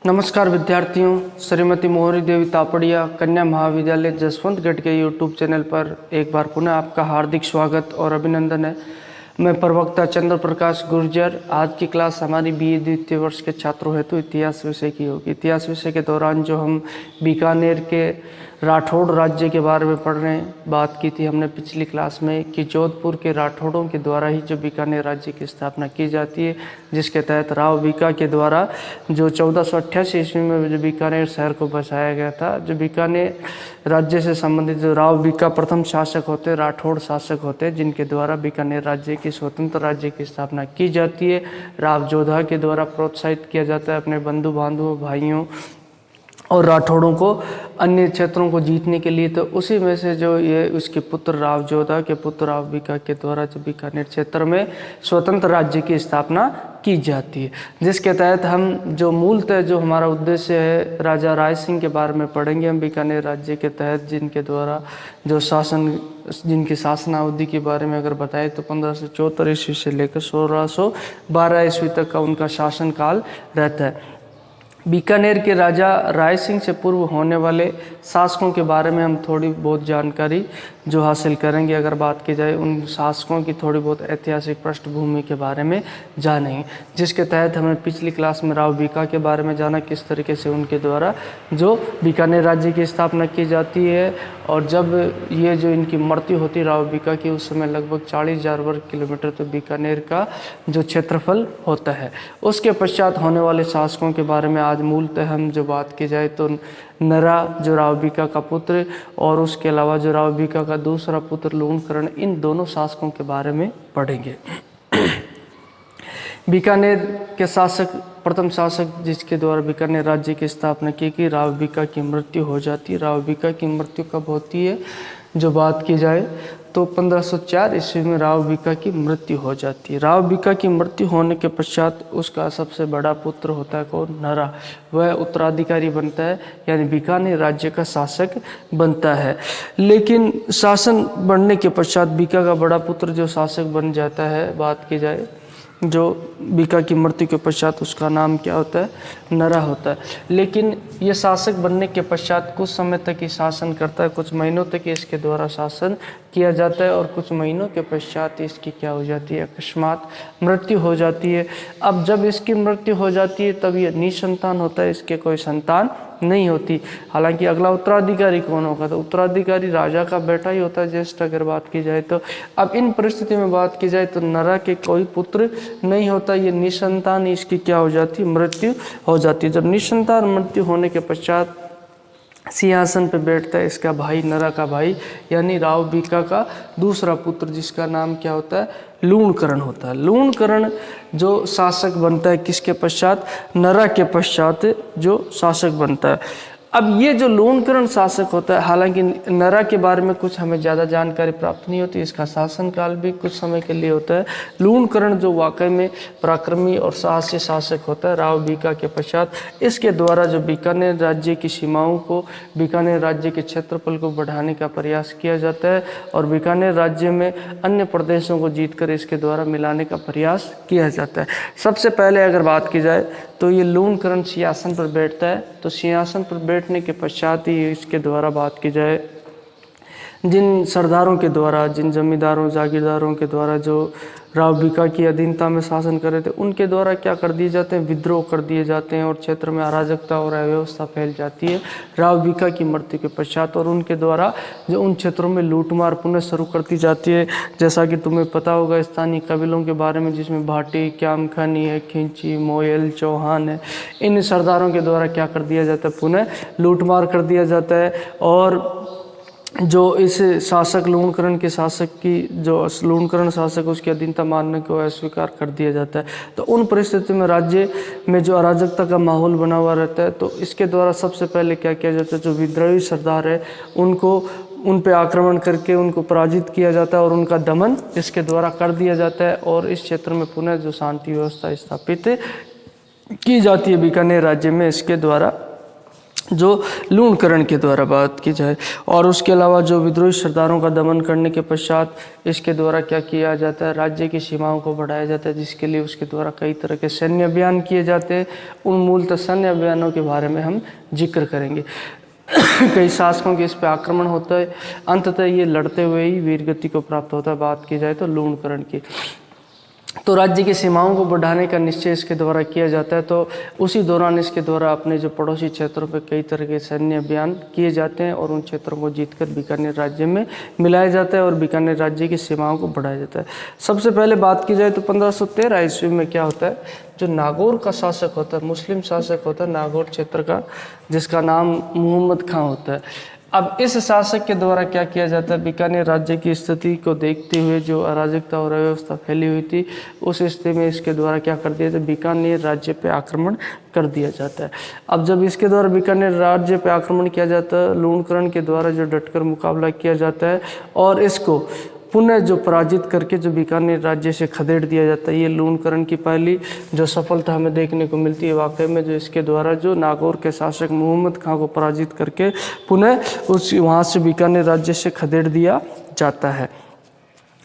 नमस्कार विद्यार्थियों, श्रीमती मोहरी देवी तापड़िया कन्या महाविद्यालय जसवंतगढ़ के यूट्यूब चैनल पर एक बार पुनः आपका हार्दिक स्वागत और अभिनंदन है। मैं प्रवक्ता चंद्र प्रकाश गुर्जर। आज की क्लास हमारी बीए द्वितीय वर्ष के छात्रों हेतु इतिहास विषय की होगी। इतिहास विषय के दौरान जो हम बीकानेर के राठौड़ राज्य के बारे में पढ़ रहे हैं, बात की थी हमने पिछली क्लास में कि जोधपुर के राठौड़ों के द्वारा ही जो बीकानेर राज्य की स्थापना की जाती है, जिसके तहत राव बीका के द्वारा जो 1488 ईस्वी में जो बीकानेर शहर को बसाया गया था। जो बीकानेर राज्य से संबंधित जो राव बीका प्रथम शासक होते, राठौड़ शासक होते, जिनके द्वारा बीकानेर राज्य की स्वतंत्र राज्य की स्थापना की जाती है। राव जोधा के द्वारा प्रोत्साहित किया जाता है अपने बंधु बांधवों, भाइयों और राठौड़ों को अन्य क्षेत्रों को जीतने के लिए। तो उसी में से जो ये उसके पुत्र राव जोधा के पुत्र राव बीका के द्वारा जो बीकानेर क्षेत्र में स्वतंत्र राज्य की स्थापना की जाती है, जिसके तहत हम जो मूलतः जो हमारा उद्देश्य है राजा राय सिंह के बारे में पढ़ेंगे। हम बीकानेर राज्य के तहत जिनके द्वारा जो जिनकी शासनावधि के बारे में अगर बताएं तो 1574 ईस्वी से लेकर 1612 ईस्वी तक का उनका शासनकाल रहता है। बीकानेर के राजा राय सिंह से पूर्व होने वाले शासकों के बारे में हम थोड़ी बहुत जानकारी जो हासिल करेंगे। अगर बात की जाए उन शासकों की थोड़ी बहुत ऐतिहासिक पृष्ठभूमि के बारे में जानेंगे, जिसके तहत हमने पिछली क्लास में राव बीका के बारे में जाना, किस तरीके से उनके द्वारा जो बीकानेर राज्य की स्थापना की जाती है। और जब ये जो इनकी मृत्यु होती राव बीका की, उस समय लगभग 40,000 वर्ग किलोमीटर तो बीकानेर का जो क्षेत्रफल होता है। उसके पश्चात होने वाले शासकों के बारे में आज मूलतः हम जो बात की जाए तो नरा जो राव बीका का पुत्र और उसके अलावा जो राव बीका का दूसरा पुत्र लूणकरण, इन दोनों शासकों के बारे में पढ़ेंगे। बीकानेर के शासक प्रथम शासक जिसके द्वारा बीकानेर राज्य की स्थापना की गई, राव बीका की मृत्यु हो जाती है। राव बीका की मृत्यु कब होती है जो बात की जाए तो 1504 ईस्वी में राव बीका की मृत्यु हो जाती है। राव बीका की मृत्यु होने के पश्चात उसका सबसे बड़ा पुत्र होता है कौन, नरा। वह उत्तराधिकारी बनता है, यानी बीकानेर राज्य का शासक बनता है। लेकिन शासन बनने के पश्चात बीका का बड़ा पुत्र जो शासक बन जाता है, बात की जाए जो बीका की मृत्यु के पश्चात उसका नाम क्या होता है, नरा होता है। लेकिन ये शासक बनने के पश्चात कुछ समय तक ही शासन करता है, कुछ महीनों तक इसके द्वारा शासन किया जाता है और कुछ महीनों के पश्चात इसकी क्या हो जाती है, अकस्मात मृत्यु हो जाती है। अब जब इसकी मृत्यु हो जाती है तब ये निसंतान होता है, इसके कोई संतान नहीं होती। हालांकि अगला उत्तराधिकारी कौन होगा, तो उत्तराधिकारी राजा का बेटा ही होता है, ज्येष्ठ अगर बात की जाए तो। अब इन परिस्थिति में बात की जाए तो नरा के कोई पुत्र नहीं होता, ये निसंतान, इसकी क्या हो जाती है, मृत्यु हो जाती है। जब निसंतान मृत्यु होने के पश्चात सिंहासन पे बैठता है इसका भाई, नरा का भाई, यानी राव बीका का दूसरा पुत्र, जिसका नाम क्या होता है, लूणकरण होता है। लूणकरण जो शासक बनता है किसके पश्चात, नरा के पश्चात जो शासक बनता है। अब ये जो लूणकरण शासक होता है, हालांकि नरा के बारे में कुछ हमें ज़्यादा जानकारी प्राप्त नहीं होती, इसका शासनकाल भी कुछ समय के लिए होता है। लूणकरण जो वाकई में पराक्रमी और साहसी शासक होता है राव बीका के पश्चात, इसके द्वारा जो बीकानेर राज्य की सीमाओं को, बीकानेर राज्य के क्षेत्रफल को बढ़ाने का प्रयास किया जाता है और बीकानेर राज्य में अन्य प्रदेशों को जीतकर इसके द्वारा मिलाने का प्रयास किया जाता है। सबसे पहले अगर बात की जाए तो ये लूणकरण सिंहासन पर बैठता है। तो सिंहासन पर बैठने के पश्चात ही इसके द्वारा बात की जाए जिन सरदारों के द्वारा, जिन जमींदारों जागीरदारों के द्वारा जो राव बीका की अधीनता में शासन कर रहे थे, उनके द्वारा क्या कर दिए जाते हैं, विद्रोह कर दिए जाते हैं और क्षेत्र में अराजकता और अव्यवस्था फैल जाती है राव बीका की मृत्यु के पश्चात। और उनके द्वारा जो उन क्षेत्रों में लूटमार पुनः शुरू कर दी जाती है। जैसा कि तुम्हें पता होगा स्थानीय कबीलों के बारे में, जिसमें भाटी, क्यामखानी है, खिंची, मोयल, चौहान है, इन सरदारों के द्वारा क्या कर दिया जाता है, पुनः लूटमार कर दिया जाता है। और जो इस शासक लूणकरण के शासक की जो लूणकरण शासक उसकी अधीनता मानने को अस्वीकार कर दिया जाता है। तो उन परिस्थितियों में राज्य में जो अराजकता का माहौल बना हुआ रहता है, तो इसके द्वारा सबसे पहले क्या किया जाता है, जो विद्रोही सरदार है उनको उन पे आक्रमण करके उनको पराजित किया जाता है और उनका दमन इसके द्वारा कर दिया जाता है और इस क्षेत्र में पुनः जो शांति व्यवस्था स्थापित की जाती है बीकानेर राज्य में इसके द्वारा। जो लूणकरण के द्वारा बात की जाए। और उसके अलावा जो विद्रोही सरदारों का दमन करने के पश्चात इसके द्वारा क्या किया जाता है, राज्य की सीमाओं को बढ़ाया जाता है, जिसके लिए उसके द्वारा कई तरह के सैन्य अभियान किए जाते हैं। उन मूलतः सैन्य अभियानों के बारे में हम जिक्र करेंगे। कई शासकों के इस पर आक्रमण होता है, अंततः ये लड़ते हुए ही वीरगति को प्राप्त होता है। बात की जाए तो लूणकरण की, तो राज्य की सीमाओं को बढ़ाने का निश्चय इसके द्वारा किया जाता है। तो उसी दौरान इसके द्वारा अपने जो पड़ोसी क्षेत्रों पर कई तरह के सैन्य अभियान किए जाते हैं और उन क्षेत्रों को जीतकर बीकानेर राज्य में मिलाया जाता है और बीकानेर राज्य की सीमाओं को बढ़ाया जाता है। सबसे पहले बात की जाए तो 1513 ईस्वी में क्या होता है, जो नागौर का शासक होता है, मुस्लिम शासक होता है नागौर क्षेत्र का, जिसका नाम मोहम्मद खां होता है। अब इस शासक के द्वारा क्या किया जाता है, बीकानेर राज्य की स्थिति को देखते हुए जो अराजकता और अव्यवस्था फैली हुई थी, उस स्थिति में इसके द्वारा क्या कर दिया जाता है, बीकानेर राज्य पे आक्रमण कर दिया जाता है। अब जब इसके द्वारा बीकानेर राज्य पे आक्रमण किया जाता है, लूणकरण के द्वारा जो डटकर मुकाबला किया जाता है और इसको पुनः जो पराजित करके जो बीकानेर राज्य से खदेड़ दिया जाता है, ये लूणकरण की पहली जो सफलता हमें देखने को मिलती है। वाकई में जो इसके द्वारा जो नागौर के शासक मोहम्मद खां को पराजित करके पुनः उस वहाँ से बीकानेर राज्य से खदेड़ दिया जाता है।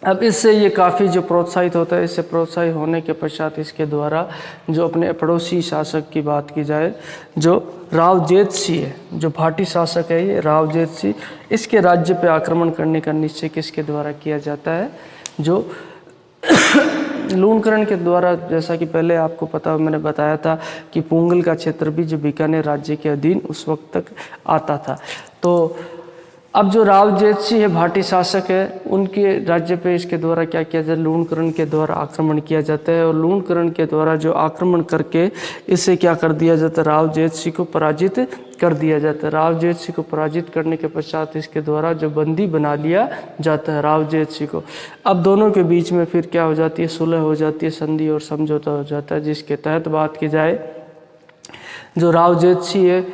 अब इससे ये काफ़ी जो प्रोत्साहित होता है, इससे प्रोत्साहित होने के पश्चात इसके द्वारा जो अपने पड़ोसी शासक की बात की जाए, जो राव जेत सिंह है, जो भाटी शासक है ये राव जेत सिंह, इसके राज्य पे आक्रमण करने का निश्चय किसके द्वारा किया जाता है, जो लूणकरण के द्वारा। जैसा कि पहले आपको पता मैंने बताया था कि पुंगल का क्षेत्र भी जो बीकानेर राज्य के अधीन उस वक्त तक आता था। तो अब जो राव जेत सिंह है भाटी शासक है, उनके राज्य पे इसके द्वारा क्या किया जाता है, लूणकरण के द्वारा आक्रमण किया जाता है और लूणकरण के द्वारा जो आक्रमण करके इसे क्या कर दिया जाता है, राव जेत सिंह को पराजित कर दिया जाता है। राव जेत सिंह को पराजित करने के पश्चात इसके द्वारा जो बंदी बना लिया जाता है राव जेत सिंह को। अब दोनों के बीच में फिर क्या हो जाती है, सुलह हो जाती है, संधि और समझौता हो जाता है, जिसके तहत बात की जाए जो राव जेत सिंह है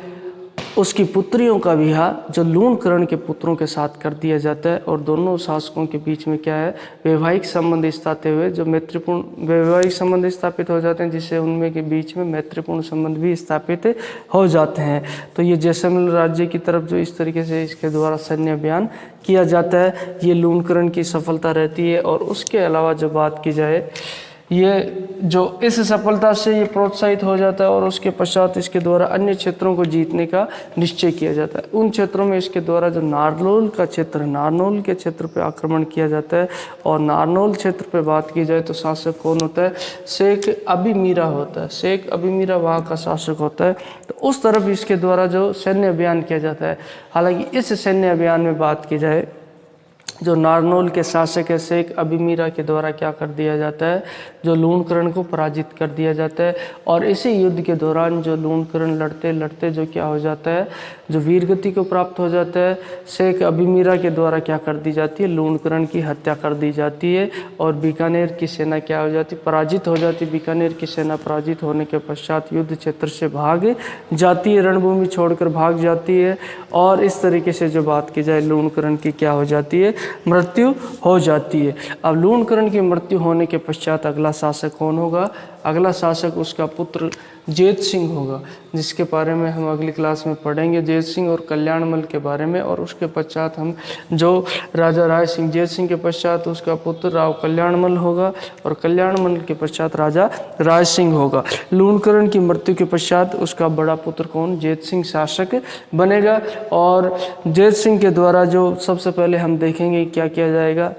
उसकी पुत्रियों का विवाह जो लूणकरण के पुत्रों के साथ कर दिया जाता है और दोनों शासकों के बीच में क्या है, वैवाहिक संबंध स्थापित हुए, जो मैत्रीपूर्ण वैवाहिक संबंध स्थापित हो जाते हैं, जिससे उनमें के बीच में मैत्रीपूर्ण संबंध भी स्थापित हो जाते हैं। तो ये जैसलमेर राज्य की तरफ जो इस तरीके से इसके द्वारा सैन्य अभियान किया जाता है, ये लूणकरण की सफलता रहती है। और उसके अलावा जो बात की जाए, ये जो इस सफलता से ये प्रोत्साहित हो जाता है और उसके पश्चात इसके द्वारा अन्य क्षेत्रों को जीतने का निश्चय किया जाता है। उन क्षेत्रों में इसके द्वारा जो नारनौल का क्षेत्र है, नारनौल के क्षेत्र पे आक्रमण किया जाता है। और नारनौल क्षेत्र पे बात की जाए तो शासक कौन होता है, शेख अबी मीरा होता है। शेख अबी मीरा वहाँ का शासक होता है। तो उस तरफ इसके द्वारा जो सैन्य अभियान किया जाता है। हालांकि इस सैन्य अभियान में बात की जाए, जो नारनौल के शासक है शेख अबी मीरा के द्वारा क्या कर दिया जाता है, जो लूणकरण को पराजित कर दिया जाता है। और इसी युद्ध के दौरान जो लूणकरण लड़ते लड़ते जो क्या हो जाता है, जो वीरगति को प्राप्त हो जाता है। शेख अबी मीरा के द्वारा क्या कर दी जाती है, लूणकरण की हत्या कर दी जाती है और बीकानेर की सेना क्या हो जाती है, पराजित हो जाती है। बीकानेर की सेना पराजित होने के पश्चात युद्ध क्षेत्र से भाग जाती है, रणभूमि छोड़कर भाग जाती है। और इस तरीके से जो बात की जाए, लूणकरण की क्या हो जाती है, मृत्यु हो जाती है। अब लूणकरण की मृत्यु होने के पश्चात अगला शासक कौन होगा, अगला शासक उसका पुत्र जेत सिंह होगा, जिसके बारे में हम अगली क्लास में पढ़ेंगे, जेत सिंह और कल्याणमल के बारे में। और उसके पश्चात हम जो राजा राय सिंह, जेत सिंह के पश्चात उसका पुत्र राव कल्याणमल होगा और कल्याणमल के पश्चात राजा राय सिंह होगा। लूणकरण की मृत्यु के पश्चात उसका बड़ा पुत्र कौन, जेत सिंह शासक बनेगा। और जेत सिंह के द्वारा जो सबसे पहले हम देखेंगे क्या किया जाएगा,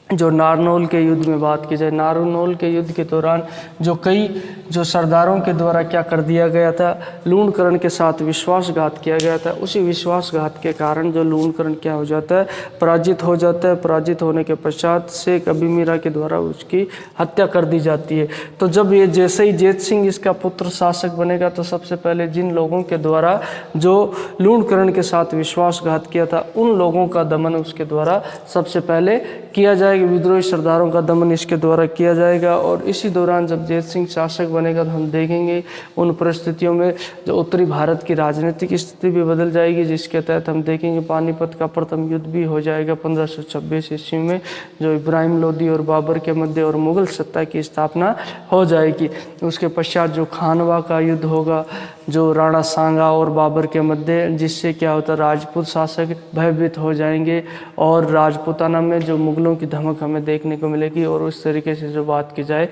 जो नारनौल के युद्ध में बात की जाए, नारनौल के युद्ध के दौरान जो कई जो सरदारों के द्वारा क्या कर दिया गया था, लूणकरण के साथ विश्वासघात किया गया था। उसी विश्वासघात के कारण जो लूणकरण क्या हो जाता है, पराजित हो जाता है। पराजित होने के पश्चात शेख अबी मीरा के द्वारा उसकी हत्या कर दी जाती है। तो जब ये जैसे ही जेत सिंह इसका पुत्र शासक बनेगा, तो सबसे पहले जिन लोगों के द्वारा जो लूणकरण के साथ विश्वासघात किया था, उन लोगों का दमन उसके द्वारा सबसे पहले किया जाएगा। विद्रोही सरदारों का दमन इसके द्वारा किया जाएगा। और इसी दौरान जब जेत सिंह शासक बनेगा, तो हम देखेंगे उन परिस्थितियों में जो उत्तरी भारत की राजनीतिक स्थिति भी बदल जाएगी, जिसके तहत हम देखेंगे पानीपत का प्रथम युद्ध भी हो जाएगा 1526 ईस्वी में, जो इब्राहिम लोदी और बाबर के मध्य और मुगल सत्ता की स्थापना हो जाएगी। उसके पश्चात जो खानवा का युद्ध होगा, जो राणा सांगा और बाबर के मध्य, जिससे क्या होता है राजपूत शासक भयभीत हो जाएंगे और राजपूताना में जो मुगलों की धमक हमें देखने को मिलेगी। और उस तरीके से जो बात की जाए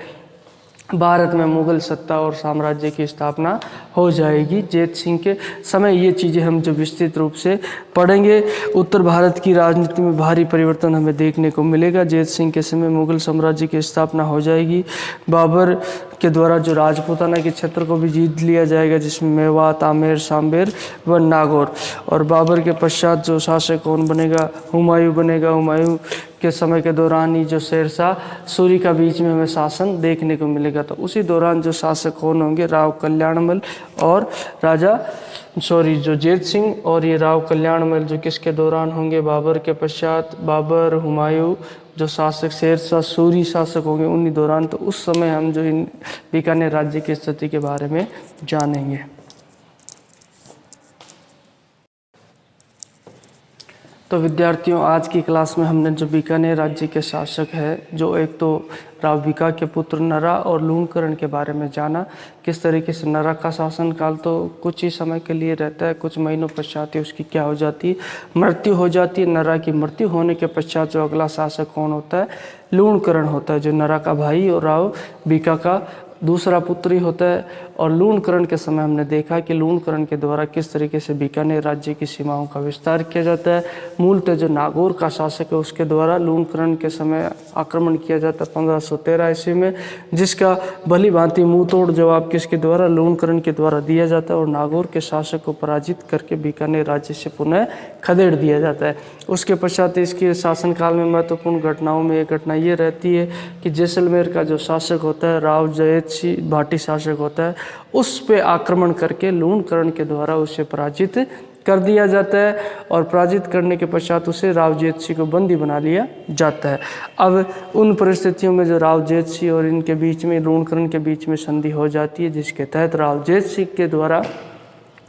भारत में मुगल सत्ता और साम्राज्य की स्थापना हो जाएगी जैत सिंह के समय। ये चीज़ें हम जो विस्तृत रूप से पढ़ेंगे। उत्तर भारत की राजनीति में भारी परिवर्तन हमें देखने को मिलेगा। जैत सिंह के समय मुगल साम्राज्य की स्थापना हो जाएगी। बाबर के द्वारा जो राजपूताना के क्षेत्र को भी जीत लिया जाएगा, जिसमें मेवात, आमेर, सांबेर व नागौर। और बाबर के पश्चात जो शासक कौन बनेगा, हुमायूं बनेगा। हुमायूं के समय के दौरान ही जो शेरशाह सूरी का बीच में हमें शासन देखने को मिलेगा। तो उसी दौरान जो शासक कौन होंगे, राव कल्याणमल और जो जैत सिंह और ये राव कल्याणमल जो किसके दौरान होंगे, बाबर के पश्चात बाबर, हुमायूं जो शासक शेरशाह सूरी शासक होंगे उन्हीं दौरान। तो उस समय हम जो इन बीकानेर राज्य की स्थिति के बारे में जानेंगे। तो विद्यार्थियों, आज की क्लास में हमने जो बीकानेर राज्य के शासक है, जो एक तो राव बीका के पुत्र नरा और लूणकरण के बारे में जाना। किस तरीके से नरा का शासनकाल तो कुछ ही समय के लिए रहता है, कुछ महीनों पश्चात ही उसकी क्या हो जाती है, मृत्यु हो जाती है। नरा की मृत्यु होने के पश्चात जो अगला शासक कौन होता है, लूणकरण होता है, जो नरा का भाई और राव बीका का दूसरा पुत्र ही होता है। और लूणकरण के समय हमने देखा कि लूणकरण के द्वारा किस तरीके से बीकानेर राज्य की सीमाओं का विस्तार किया जाता है। मूलतः जो नागौर का शासक है उसके द्वारा लूणकरण के समय आक्रमण किया जाता है 1513 ईस्वी में, जिसका भली भांति मुंह तोड़ जवाब किसके द्वारा, लूणकरण के द्वारा दिया जाता है और नागौर के शासक को पराजित करके बीकानेर राज्य से पुनः खदेड़ दिया जाता है। उसके पश्चात इसके शासनकाल में महत्वपूर्ण घटनाओं में एक घटना ये रहती है कि जैसलमेर का जो शासक होता है, राव जयत सिंह भाटी शासक होता है, उस पे आक्रमण करके लूणकरण के द्वारा उसे पराजित कर दिया जाता है। और पराजित करने के पश्चात उसे राव जयत सिंह को बंदी बना लिया जाता है। अब उन परिस्थितियों में जो राव जयत सिंह और इनके बीच में, लूणकरण के बीच में संधि हो जाती है, जिसके तहत राव जयत सिंह के द्वारा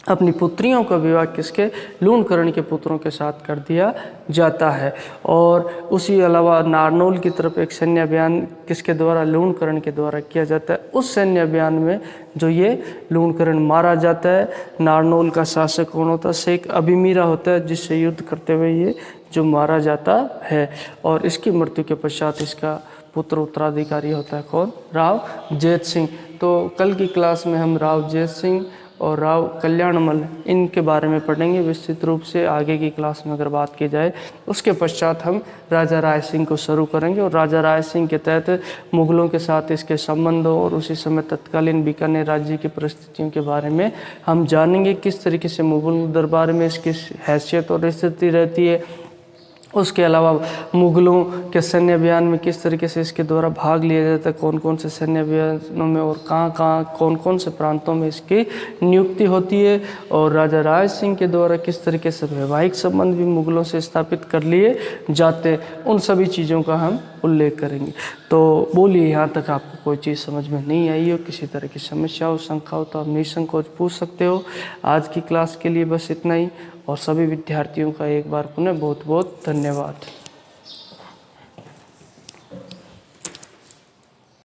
अपनी पुत्रियों का विवाह किसके, लूणकरण के पुत्रों के साथ कर दिया जाता है। और उसी अलावा नारनौल की तरफ एक सैन्य अभियान किसके द्वारा, लूणकरण के द्वारा किया जाता है। उस सैन्य अभियान में जो ये लूणकरण मारा जाता है। नारनौल का शासक कौन होता है, शेख अभिमीरा होता है, जिससे युद्ध करते हुए ये जो मारा जाता है। और इसकी मृत्यु के पश्चात इसका पुत्र उत्तराधिकारी होता है कौन, राव जयत सिंह। तो कल की क्लास में हम राव जयत सिंह और राव कल्याणमल इनके बारे में पढ़ेंगे विस्तृत रूप से। आगे की क्लास में अगर बात की जाए, उसके पश्चात हम राजा राय सिंह को शुरू करेंगे और राजा राय सिंह के तहत मुगलों के साथ इसके संबंधों और उसी समय तत्कालीन बीकानेर राज्य की परिस्थितियों के बारे में हम जानेंगे। किस तरीके से मुगल दरबार में इसकी हैसियत और स्थिति रहती है। उसके अलावा मुगलों के सैन्य अभियान में किस तरीके से इसके द्वारा भाग लिया जाता है, कौन कौन से सैन्य अभियानों में और कहाँ कौन कौन से प्रांतों में इसकी नियुक्ति होती है। और राजा राय सिंह के द्वारा किस तरीके से वैवाहिक संबंध भी मुगलों से स्थापित कर लिए जाते, उन सभी चीज़ों का हम उल्लेख करेंगे। तो बोलिए, यहाँ तक आपको कोई चीज़ समझ में नहीं आई हो, किसी तरह की समस्या हो, शंका हो तो आप निसंकोच पूछ सकते हो। आज की क्लास के लिए बस इतना ही और सभी विद्यार्थियों का एक बार पुनः बहुत बहुत धन्यवाद।